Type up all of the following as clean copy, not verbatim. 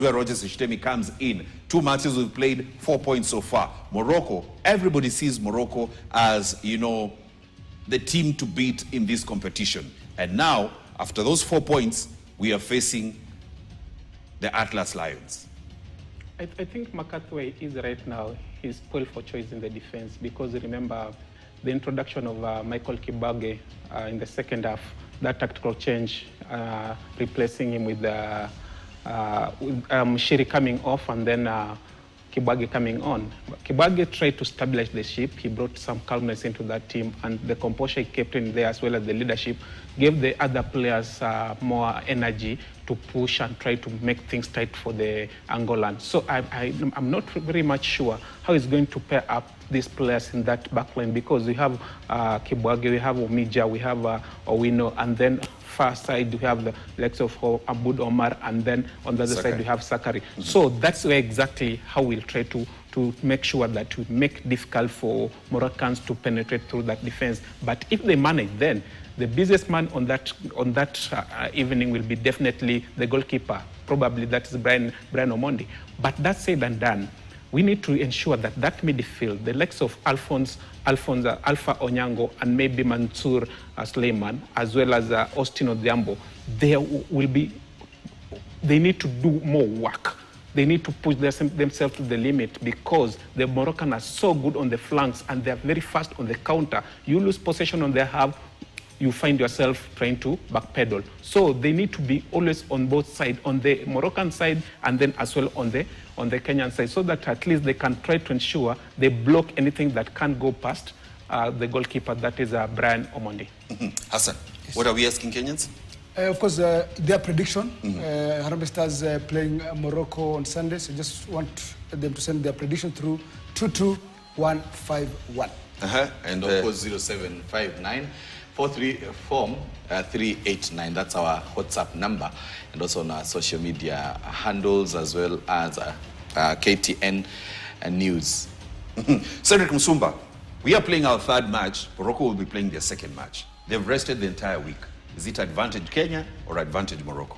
where Roger Sishtemi comes in. 2 matches we've played, 4 points so far. Morocco, everybody sees Morocco as, you know, the team to beat in this competition. And now, after those 4 points, we are facing the Atlas Lions. I think McCarthy is right now, he's spoiled for choice in the defense, because remember the introduction of Michael Kibage in the second half, that tactical change, replacing him with Shiri coming off and then Kibage coming on. Kibage tried to stabilize the ship. He brought some calmness into that team, and the composure he kept in there, as well as the leadership, gave the other players more energy to push and try to make things tight for the Angolan. So I'm not very much sure how he's going to pair up these players in that backline, because we have Kibage, we have Omija, we have Owino, and then far side we have the likes of Abud Omar, and then on the other side we have Sakari. Mm-hmm. So that's where exactly how we'll try to make sure that we make difficult for Moroccans to penetrate through that defense. But if they manage, then the busiest man on that evening will be definitely the goalkeeper. Probably that is Brian Omondi. But that said and done, we need to ensure that that midfield, the likes of Alpha Onyango, and maybe Mansour Suleiman, as well as Austin Odhiambo, they need to do more work. They need to push themselves to the limit, because the Moroccans are so good on the flanks and they are very fast on the counter. You lose possession on their half, you find yourself trying to backpedal. So they need to be always on both sides, on the Moroccan side and then as well on the Kenyan side, so that at least they can try to ensure they block anything that can't go past the goalkeeper, that is Brian Omondi. Mm-hmm. Hassan, yes. What are we asking Kenyans? Of course, their prediction. Harambee Stars playing Morocco on Sunday, so just want them to send their prediction through 22151. And of course 0759 434 389. That's our WhatsApp number, and also on our social media handles, as well as KTN News. Cedric Musumba, we are playing our 3rd match. Morocco will be playing their 2nd match. They've rested the entire week. Is it advantage Kenya or advantage Morocco?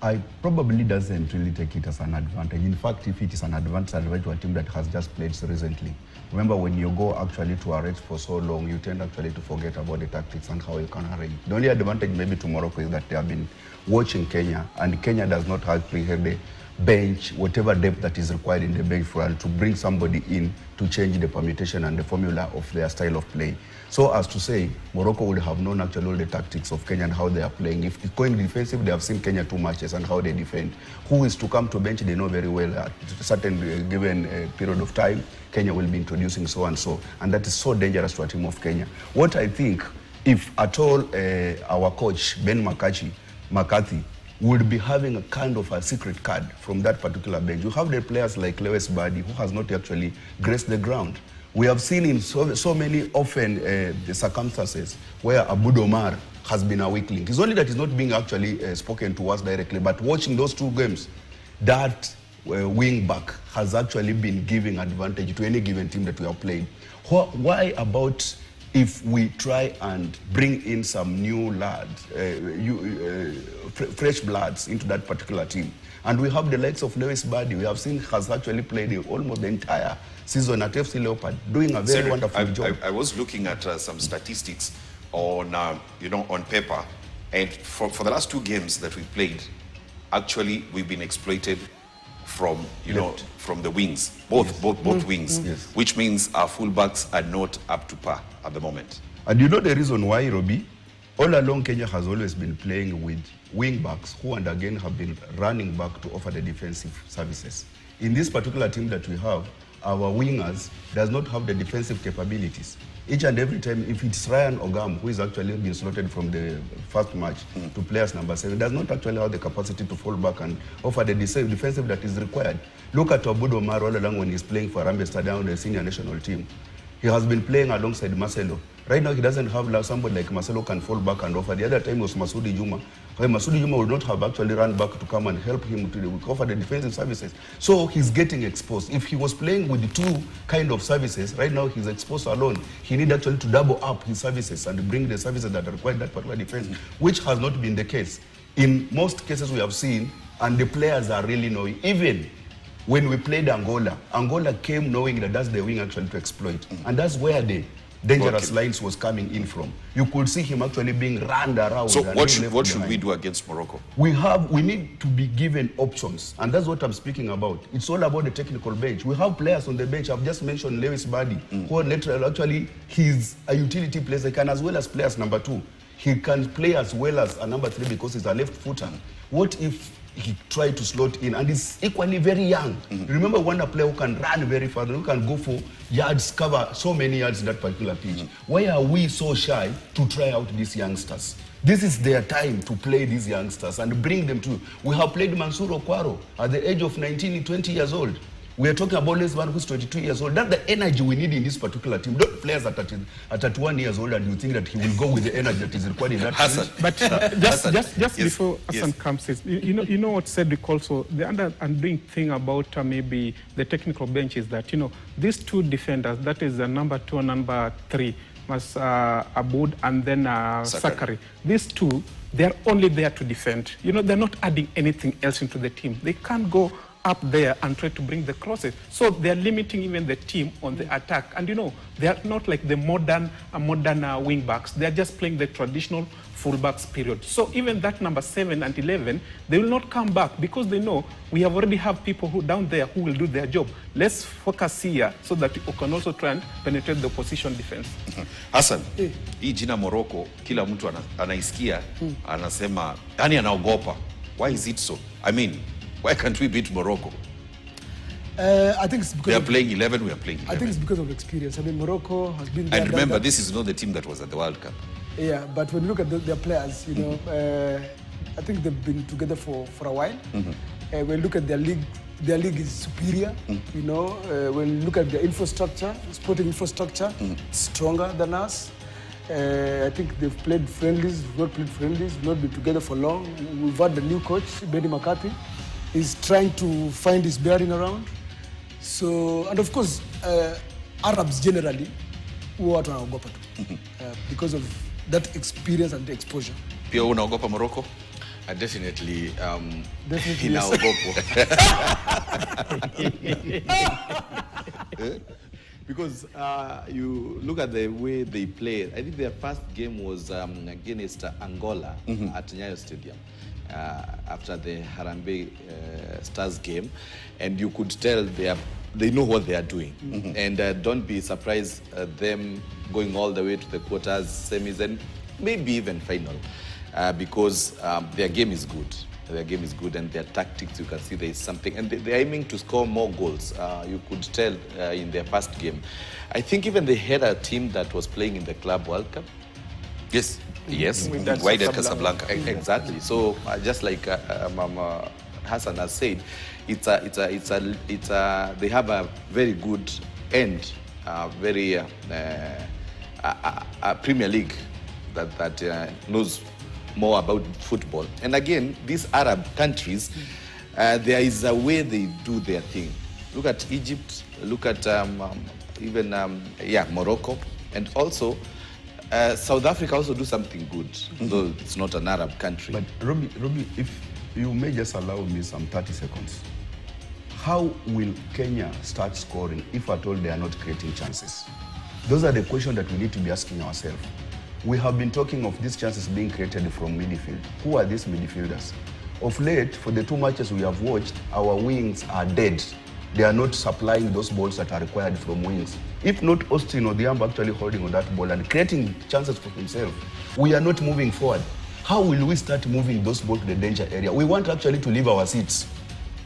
I probably doesn't really take it as an advantage. In fact, if it is an advantage to a team that has just played so recently. Remember, when you go actually to a race for so long, you tend actually to forget about the tactics and how you can arrange. The only advantage maybe to Morocco is that they have been watching Kenya, and Kenya does not actually have the bench, whatever depth that is required in the bench for to bring somebody in to change the permutation and the formula of their style of play. So as to say, Morocco would have known actually all the tactics of Kenya and how they are playing. If it's going defensive, they have seen Kenya 2 matches and how they defend. Who is to come to bench, they know very well at a certain given period of time, Kenya will be introducing so and so. And that is so dangerous to a team of Kenya. What I think, if at all our coach, Ben McCarthy, would be having a kind of a secret card from that particular bench. You have the players like Lewis Badi, who has not actually graced the ground. We have seen in so many often the circumstances where Abud Omar has been a weakling. It's only that he's not being actually spoken to us directly, but watching those 2 games, that wing back has actually been giving advantage to any given team that we have played. Why about if we try and bring in some new lads, fresh bloods into that particular team? And we have the likes of Lewis Badi, we have seen has actually played almost the entire season at FC Leopard, doing a very wonderful job. I was looking at some statistics on, on paper, and for the last 2 games that we've played, actually we've been exploited from, from the wings, both wings, which means our fullbacks are not up to par at the moment. And you know the reason why, Robbie? All along, Kenya has always been playing with wing backs who, and again, have been running back to offer the defensive services. In this particular team that we have, our wingers does not have the defensive capabilities. Each and every time, if it's Ryan Ogam, who is actually been slotted from the first match to play as number 7, does not actually have the capacity to fall back and offer the defensive that is required. Look at Abud Omar all along when he's playing for Harambee Stars down the senior national team. He has been playing alongside Marcelo. Right now, he doesn't have somebody like Marcelo can fall back and offer. The other time was Masudi Juma. Masudi Juma would not have actually run back to come and help him to offer the defensive services. So he's getting exposed. If he was playing with the 2 kind of services, right now he's exposed alone. He needs actually to double up his services and bring the services that are required that particular defense, which has not been the case. In most cases we have seen, And the players are really knowing. Even when we played Angola, Angola came knowing that that's the wing actually to exploit. And that's where the dangerous lines was coming in from. You could see him actually being run around. So what should we do against Morocco? We need to be given options, and that's what I'm speaking about. It's all about the technical bench. We have players on the bench. I've just mentioned Lewis Badi, who actually he's a utility player. He can as well as play as number 2. He can play as well as a number 3 because he's a left footer. What if he tried to slot in, and he's equally very young? Remember, one player who can run very far, who can go for yards, cover so many yards in that particular pitch. Why are we so shy to try out these youngsters? This is their time to play these youngsters and bring them to. We have played Mansour Okwaro at the age of 19, 20 years old. We are talking about this one who's 22 years old. That's the energy we need in this particular team. Don't players at 31 years old and you think that he will go with the energy that is required in that Hassan. But just before Hassan comes, you know what Cedric also, the undoing thing about maybe the technical bench is that, these 2 defenders, that is the number 2 and number 3, was Aboud and then Sakari. These 2, they're only there to defend. They're not adding anything else into the team. They can't go up there and try to bring the crosses. So they're limiting even the team on the attack. And they're not like the modern wing backs. They're just playing the traditional fullbacks period. So even that number 7 and 11, they will not come back because they know we already have people who down there who will do their job. Let's focus here so that we can also try and penetrate the opposition defense. Hassan, hii jina Morocco, kila mtu anaisikia, anasema, yani anaogopa. Why is it so? I mean, why can't we beat Morocco? I think it's because they are playing 11, we are playing 11. I think it's because of experience. I mean, Morocco has been there. And remember, this is not the team that was at the World Cup. Yeah, but when you look at their players, I think they've been together for a while. When you look at their league is superior. When you look at their infrastructure, sporting infrastructure, stronger than us. I think they've played friendlies, we've not played friendlies, we've not been together for long. We've had the new coach, Benny McCarthy. He's trying to find his bearing around. So, and of course, Arabs generally, because of that experience and the exposure. Pia unaogopa Morocco? Definitely, Definitely yes. Because you look at the way they played. I think their first game was against Angola at Nyayo Stadium after the Harambee Stars game, and you could tell they know what they are doing. And don't be surprised them going all the way to the quarters, semis, and maybe even final, because their game is good. Their game is good, and their tactics, you can see there is something. And they're aiming to score more goals. You could tell in their first game. I think even they had a team that was playing in the Club World Cup. Yes, why did Casablanca? Exactly. So just like Hassan has said, they have a very good end, very Premier League that knows more about football. And again, these Arab countries, there is a way they do their thing. Look at Egypt, look at even Morocco, and also South Africa also do something good, though it's not an Arab country. But Robbie, if you may just allow me some 30 seconds. How will Kenya start scoring if at all they are not creating chances? Those are the questions that we need to be asking ourselves. We have been talking of these chances being created from midfield. Who are these midfielders? Of late, for the 2 matches we have watched, our wings are dead. They are not supplying those balls that are required from wings. If not Austin Odhiambo actually holding on that ball and creating chances for himself, we are not moving forward. How will we start moving those balls to the danger area? We want actually to leave our seats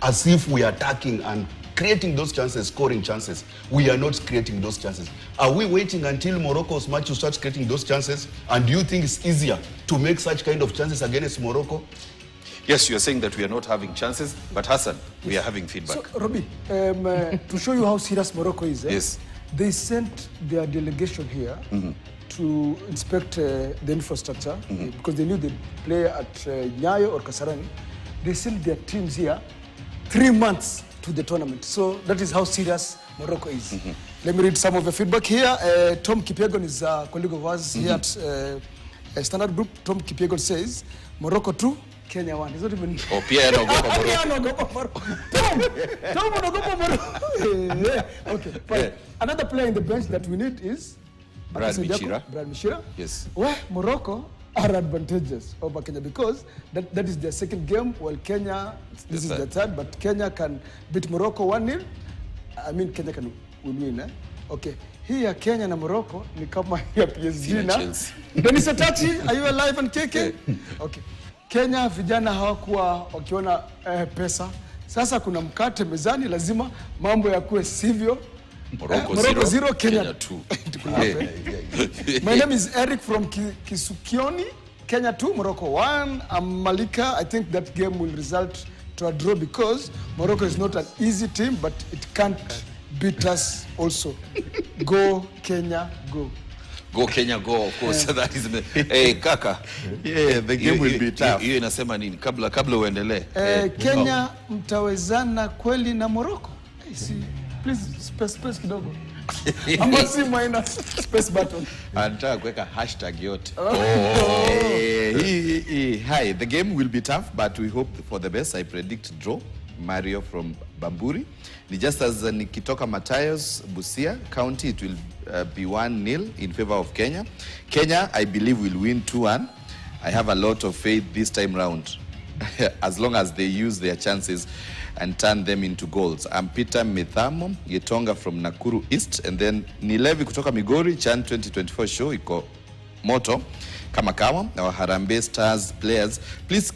as if we are attacking and creating those chances, scoring chances. We are not creating those chances. Are we waiting until Morocco's match to start creating those chances? And do you think it's easier to make such kind of chances against Morocco? Yes, you're saying that we are not having chances, but Hassan, we are having feedback. So, Robbie, to show you how serious Morocco is, yes, they sent their delegation here to inspect the infrastructure because they knew they'd play at Nyayo or Kasarani. They sent their teams here 3 months to the tournament. So that is how serious Morocco is. Let me read some of the feedback here. Tom Kipiegon is a colleague of ours here at Standard Group. Tom Kipiegon says, Morocco 2, Kenya won. It's not even... Oh, Pierre anaogopa Morocco. Pierre anaogopa Morocco. Tom anaogopa Morocco. Okay, fine. Another player in the bench that we need is... Brad Michira. Brad Michira. Yes. Well, Morocco are advantageous over Kenya because that is their second game, while Kenya, this is the third, but Kenya can beat Morocco 1-0. I mean, Kenya can win, eh? Okay. Here, Kenya na Morocco ni kama ya PSG na Denis Atati, are you alive and kicking? Okay. Kenya vijana hawakuwa wakiona pesa. Sasa kuna mkate mezani, lazima mambo yakuwe sivyo. Morocco 0, Kenya 2. My name is Eric from Kisukioni. Kenya 2, Morocco 1. I'm Malika. I think that game will result to a draw because Morocco is not an easy team, but it can't beat us also. Go Kenya, go. Go Kenya, go, of course. That is hey, Kaka. Yeah, the game will be tough. Hiyo inasema nini? Kabla uendelee. Kenya mtawezana kweli na Morocco? Please space kidogo. Ama si minus space button. Anataka kuweka hashtag yote. Hi, the game will be tough, but we hope for the best. I predict draw. Mario from Bamburi. Just as nikitoka Matayos, Busia County, it will be 1-0 in favor of Kenya. Kenya, I believe, will win 2-1. I have a lot of faith this time round, as long as they use their chances and turn them into goals. I'm Peter Mithamo Yetonga from Nakuru East, and then Nilevi kutoka Migori. Chan 2024 show iko moto kama kawa. Our Harambee Stars players, please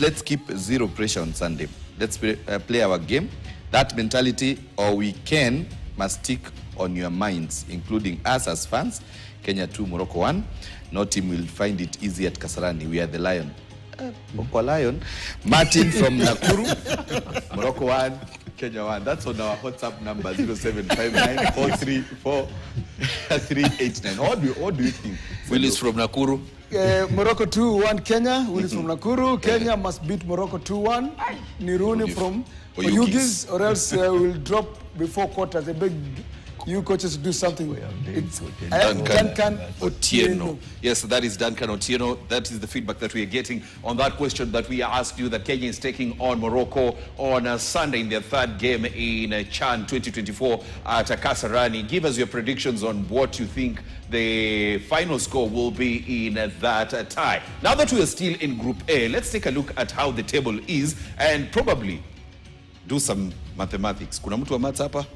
let's keep zero pressure on Sunday. Let's play our game. That mentality, or we must stick on your minds, including us as fans. Kenya 2, Morocco 1. No team will find it easy at Kasarani. We are the Lion. Lion. Martin from Nakuru. Morocco 1, Kenya 1. That's on our WhatsApp number 0759434389. What do you think? Willis from Nakuru. Morocco 2-1 Kenya. Willis from Nakuru. Kenya must beat Morocco 2-1. Niruni from Oyugis, or else we'll drop before quarters. I beg you coaches to do something. It's Duncan Otieno. Yes, that is Duncan Otieno. That is the feedback that we are getting on that question that we asked you, that Kenya is taking on Morocco on Sunday in their third game in Chan 2024 at Kasarani. Give us your predictions on what you think the final score will be in that tie. Now that we are still in Group A, let's take a look at how the table is and probably do some mathematics. Kuna mtu wa maths hapa?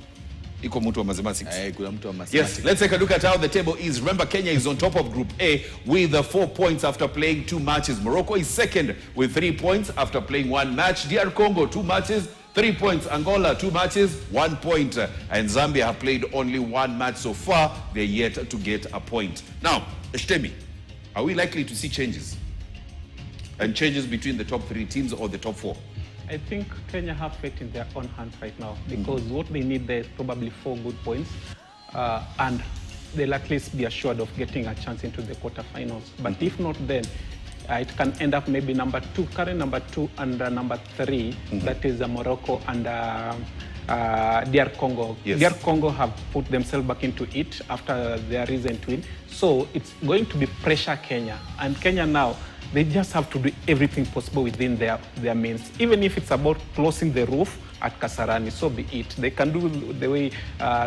Iko mtu wa mathematics. Kuna mtu wa mathematics. Yes, let's take a look at how the table is. Remember, Kenya is on top of Group A with 4 points after playing 2 matches. Morocco is second with 3 points after playing 1 match. DR Congo, 2 matches, 3 points. Angola, 2 matches, 1 point. And Zambia have played only 1 match so far. They're yet to get a point. Now, Eshtemi, are we likely to see changes? And changes between the top 3 teams or the top 4? I think Kenya have faith in their own hands right now because what they need there is probably 4 good points and they'll at least be assured of getting a chance into the quarterfinals. But if not, then it can end up maybe number 2, current number 2 and number 3, that is Morocco and DR Congo. Yes. DR Congo have put themselves back into it after their recent win. So it's going to be pressure Kenya. And Kenya now, they just have to do everything possible within their means. Even if it's about closing the roof at Kasarani, so be it. They can do the way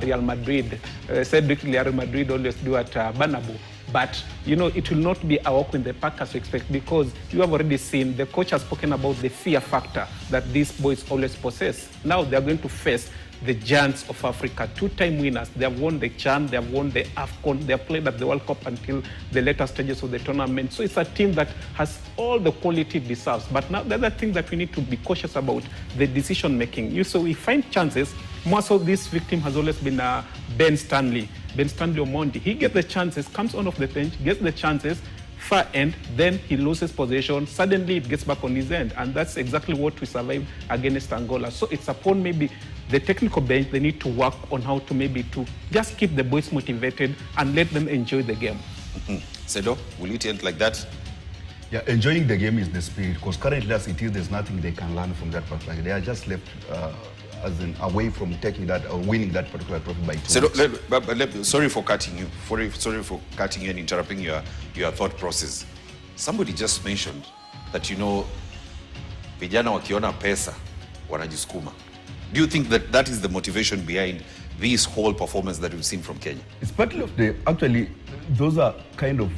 Real Madrid, Cedric Real Madrid always do at Bernabeu. But, you know, it will not be a walk in the park as we expect because you have already seen, the coach has spoken about the fear factor that these boys always possess. Now they're going to face the giants of Africa, 2-time winners. They have won the CHAN, they have won the AFCON, they have played at the World Cup until the later stages of the tournament. So it's a team that has all the quality it deserves. But now the other thing that we need to be cautious about, the decision making. So we find chances. More so this victim has always been Ben Stanley Omondi. He gets the chances, comes on off the bench, gets the chances, far end, then he loses possession, suddenly it gets back on his end, and that's exactly what we survived against Angola. So it's upon maybe the technical bench, they need to work on how to maybe to just keep the boys motivated and let them enjoy the game. Sedo, will it end like that? Yeah, enjoying the game is the spirit, because currently as it is, there's nothing they can learn from that particular. They are just left as in away from taking that or winning that particular trophy by 2 Sedo, sorry for cutting you. Sorry for cutting you and interrupting your thought process. Somebody just mentioned that, you know, vijana wakiona pesa wanajisukuma. Do you think that that is the motivation behind this whole performance that we've seen from Kenya? It's partly of the, actually, those are kind of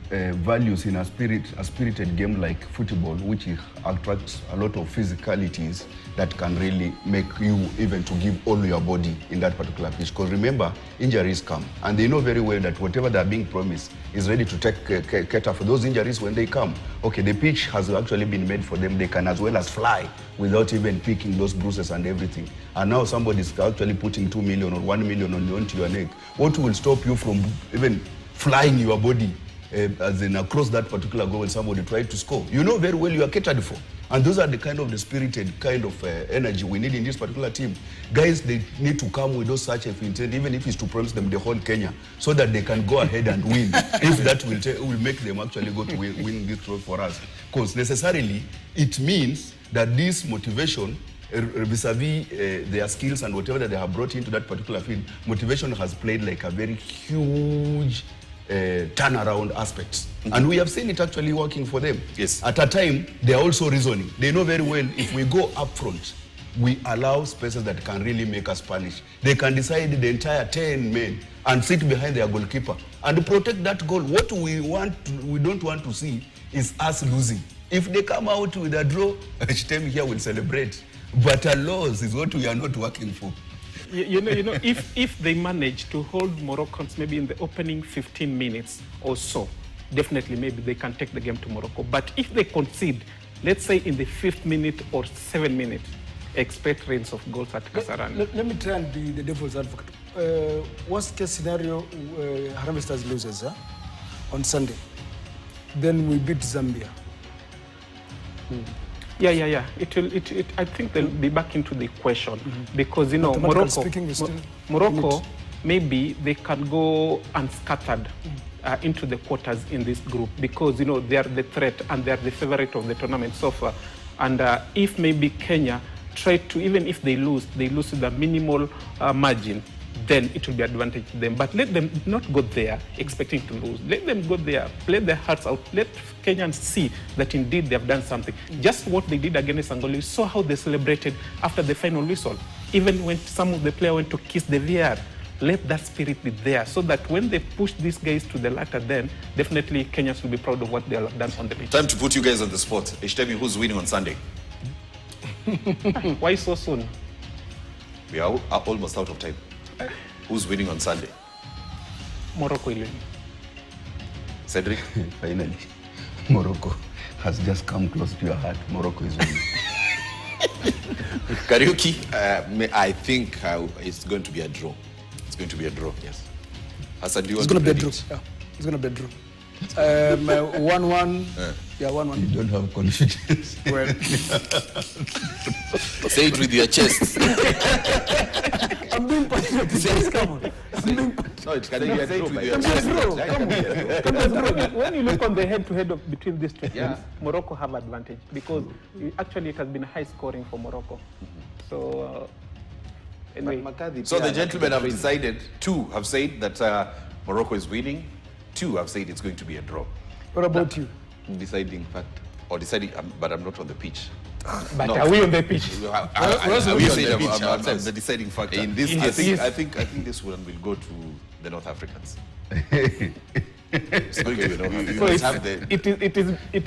values in a spirited game like football, which attracts a lot of physicalities that can really make you even to give all your body in that particular pitch. Because remember, injuries come, and they know very well that whatever they are being promised is ready to cater for those injuries when they come. Okay, the pitch has actually been made for them. They can as well as fly without even picking those bruises and everything. And now somebody is actually putting 2 million or 1 million onto your neck. What will stop you from even flying your body as in across that particular goal when somebody tried to score? You know very well you are catered for. And those are the kind of the spirited kind of energy we need in this particular team. Guys, they need to come with those such of intent, even if it's to promise them the whole Kenya, so that they can go ahead and win. If that will make them actually go to win this trophy for us. Because necessarily, it means that this motivation vis-a-vis their skills and whatever that they have brought into that particular field, motivation has played like a very huge turnaround aspects. And we have seen it actually working for them. Yes. At a time, they are also reasoning. They know very well if we go up front, we allow spaces that can really make us punish. They can decide the entire 10 men and sit behind their goalkeeper and protect that goal. What we don't want to see is us losing. If they come out with a draw, Stem here will celebrate. But a loss is what we are not working for. You know, if they manage to hold Moroccans maybe in the opening 15 minutes or so, definitely maybe they can take the game to Morocco. But if they concede, let's say in the 5th minute or 7th minute, expect rains of goals at Kasarani. Let me try and be the devil's advocate. Worst case scenario, Harambee Stars loses on Sunday. Then we beat Zambia. Yeah. I think they'll be back into the equation because, you know, Morocco, maybe they can go unscattered into the quarters in this group because, you know, they are the threat and they are the favorite of the tournament so far. And if maybe Kenya try to, even if they lose with a minimal margin, then it will be advantage to them. But let them not go there expecting to lose. Let them go there, play their hearts out. Let Kenyans see that indeed they have done something. Just what they did against Angola, you saw how they celebrated after the final whistle. Even when some of the players went to kiss the VR, let that spirit be there so that when they push these guys to the latter, then definitely Kenyans will be proud of what they have done on the pitch. Time to put you guys on the spot. Ishtemi, who's winning on Sunday? Why so soon? We are almost out of time. Who's winning on Sunday? Morocco will win. Cedric? Finally, Morocco has just come close to your heart. Morocco is winning. Karaoke? I think it's going to be a draw. It's going to be a draw. Yes. Hassan, do you It's want going to be a predict? draw. Yeah, it's going to be a draw. 1-1. Yeah, 1-1. You don't have confidence. Well, Say it with your chest. I'm being patriotic. Come on. No, it can be a draw by your Come When you look on the head-to-head between these two teams, Morocco have advantage because actually it has been high scoring for Morocco. So anyway, So the gentlemen have decided, 2 have said that Morocco is winning, 2 have said it's going to be a draw. What about you? deciding factor. Or deciding, but I'm not on the pitch. But are we on the pitch? We are on the deciding factor. In this case, I think this one will go to the North Africans. It's going to be North Africans. So it is